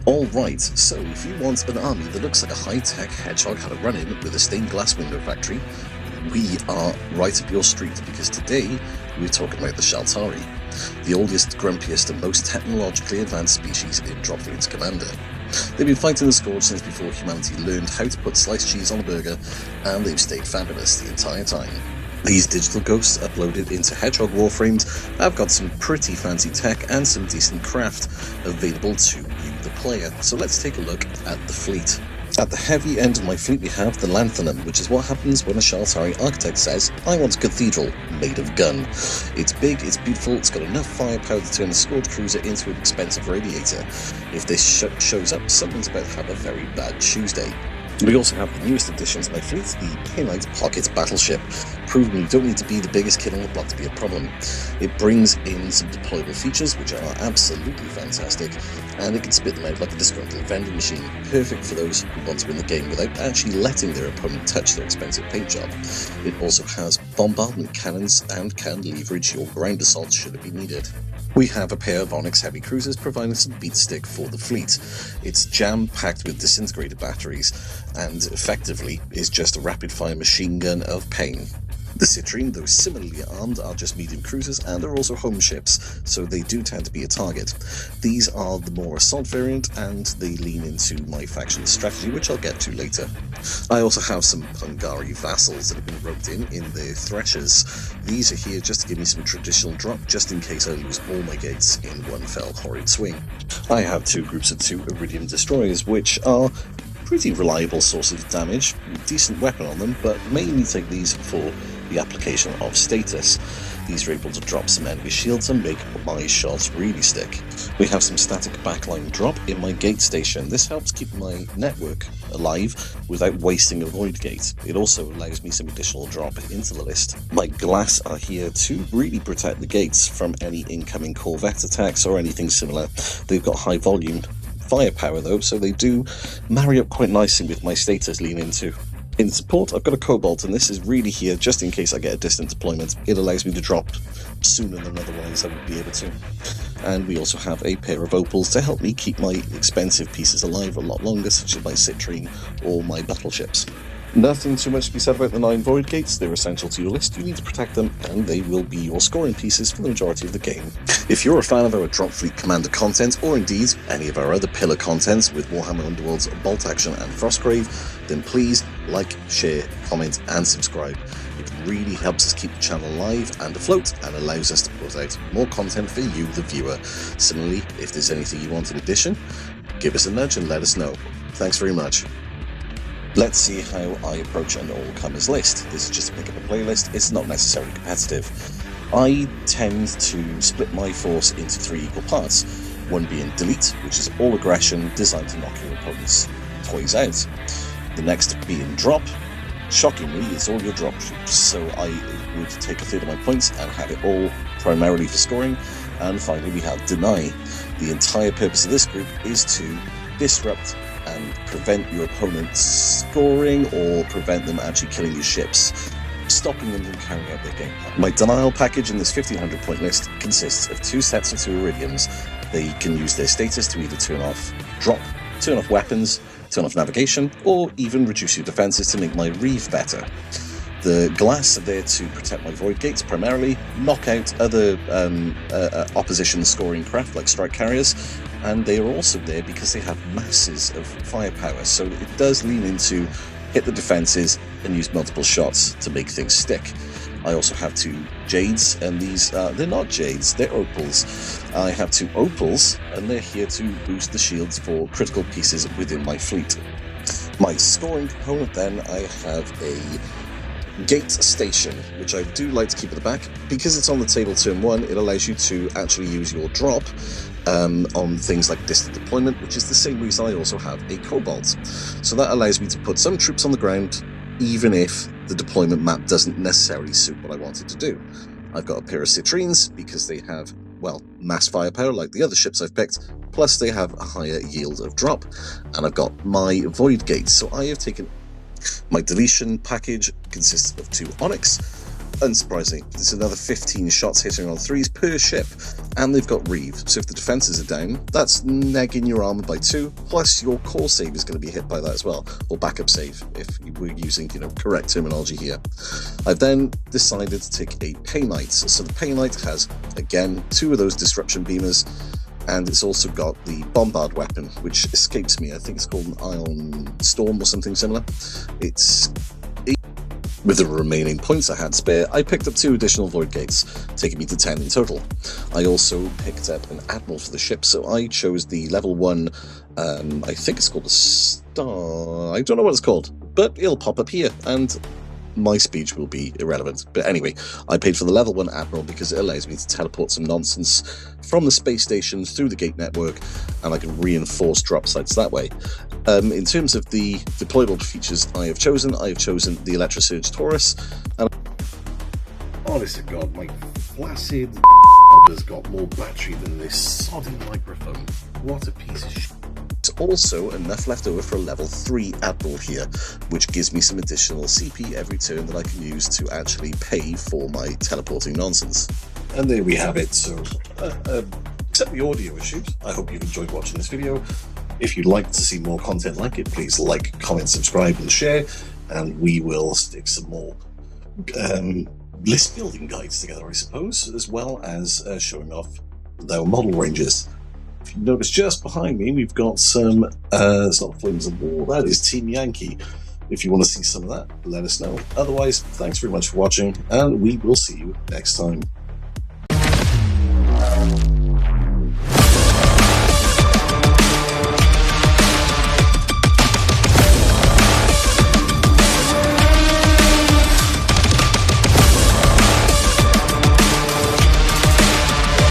Alright, so if you want an army that looks like a high-tech hedgehog had a run-in with a stained glass window factory, we are right up your street, because today we're talking about the Shaltari, the oldest, grumpiest and most technologically advanced species in Dropfleet's commander. They've been fighting the scourge since before humanity learned how to put sliced cheese on a burger, and they've stayed fabulous the entire time. These digital ghosts uploaded into Hedgehog Warframes have got some pretty fancy tech and some decent craft available to you, the player. So let's take a look at the fleet. At the heavy end of my fleet we have the Lanthanum, which is what happens when a Shaltari architect says, I want a cathedral made of gun. It's big, it's beautiful, it's got enough firepower to turn a Scourge cruiser into an expensive radiator. If this shows up, someone's about to have a very bad Tuesday. We also have the newest addition to my fleet, the Pinite Pocket Battleship, proving you don't need to be the biggest kid on the block to be a problem. It brings in some deployable features which are absolutely fantastic, and it can spit them out like a disgruntled vending machine, perfect for those who want to win the game without actually letting their opponent touch their expensive paint job. It also has bombardment cannons and can leverage your ground assault should it be needed. We have a pair of Onyx heavy cruisers providing some beat stick for the fleet. It's jam-packed with disintegrated batteries and effectively is just a rapid-fire machine gun of pain. The Citrine, though similarly armed, are just medium cruisers and are also home ships, so they do tend to be a target. These are the more assault variant and they lean into my faction strategy, which I'll get to later. I also have some Pungari vassals that have been roped in their threshers. These are here just to give me some traditional drop, just in case I lose all my gates in one fell horrid swing. I have two groups of 2 Iridium destroyers, which are pretty reliable sources of damage, decent weapon on them, but mainly take these for the application of status. These are able to drop some enemy shields and make my shots really stick. We have some static backline drop in my gate station. This helps keep my network alive without wasting a void gate. It also allows me some additional drop into the list. My glass are here to really protect the gates from any incoming corvette attacks or anything similar. They've got high volume firepower though, so they do marry up quite nicely with my status lean into. In support, I've got a Cobalt, and this is really here just in case I get a distant deployment. It allows me to drop sooner than otherwise I would be able to. And we also have a pair of Opals to help me keep my expensive pieces alive a lot longer, such as my Citrine or my battleships. Nothing too much to be said about the 9 Void Gates. They're essential to your list, you need to protect them, and they will be your scoring pieces for the majority of the game. If you're a fan of our Dropfleet Commander content, or indeed any of our other pillar contents with Warhammer Underworld's Bolt Action and Frostgrave, then please like, share, comment and subscribe. It really helps us keep the channel alive and afloat, and allows us to put out more content for you, the viewer. Similarly, if there's anything you want in addition, give us a nudge and let us know. Thanks very much. Let's see how I approach an all-comers list. This is just a pick up a playlist, it's not necessarily competitive. I tend to split my force into 3 equal parts, one being delete, which is all aggression designed to knock your opponent's toys out. The next being drop. Shockingly, it's all your drop troops, so I would take a third of my points and have it all primarily for scoring. And finally we have deny. The entire purpose of this group is to disrupt and prevent your opponent scoring or prevent them actually killing your ships, stopping them from carrying out their game plan. My denial package in this 1500 point list consists of 2 sets of 2 Iridiums. They can use their status to either turn off drop, turn off weapons, turn off navigation, or even reduce your defenses to make my reeve better. The glass are there to protect my void gates primarily, knock out other opposition scoring craft like strike carriers, and they are also there because they have masses of firepower, so it does lean into hit the defenses and use multiple shots to make things stick. I also have 2 Jades, and these, they're not Jades, they're Opals. I have 2 Opals, and they're here to boost the shields for critical pieces within my fleet. My scoring component then, I have a gate station, which I do like to keep at the back. Because it's on the table turn 1, it allows you to actually use your drop on things like distant deployment, which is the same reason I also have a Cobalt. So that allows me to put some troops on the ground, even if the deployment map doesn't necessarily suit what I wanted to do. I've got a pair of Citrines because they have, well, mass firepower like the other ships I've picked, plus they have a higher yield of drop, and I've got my Void Gates. So I have taken my deletion package, consists of 2 Onyx, unsurprisingly, there's another 15 shots hitting on 3s per ship, and they've got Reeve, so if the defences are down, that's negging your armour by 2, plus your core save is going to be hit by that as well, or backup save, if we're using, correct terminology here. I've then decided to take a Pay Knight, so the Pay Knight has, again, 2 of those disruption beamers, and it's also got the bombard weapon, which escapes me. I think it's called an Ion Storm or something similar. It's with the remaining points I had spare, I picked up 2 additional Void Gates, taking me to 10 in total. I also picked up an Admiral for the ship, so I chose the level 1, I think it's called the Star, I don't know what it's called, but it'll pop up here, and my speech will be irrelevant. But anyway, I paid for the level 1 Admiral because it allows me to teleport some nonsense from the space station through the gate network, and I can reinforce drop sites that way. In terms of the deployable features I have chosen the Electrosurge Taurus, and honest to God, my flaccid has got more battery than this sodding microphone. What a piece of shit. There's also enough left over for a level 3 Admiral here, which gives me some additional CP every turn that I can use to actually pay for my teleporting nonsense. And there we have it. So, except the audio issues, I hope you've enjoyed watching this video. If you'd like to see more content like it, please like, comment, subscribe and share, and we will stick some more list building guides together, I suppose, as well as showing off their model ranges. If you notice just behind me, we've got some, it's not Flames of War, that is Team Yankee. If you want to see some of that, let us know. Otherwise, thanks very much for watching, and we will see you next time.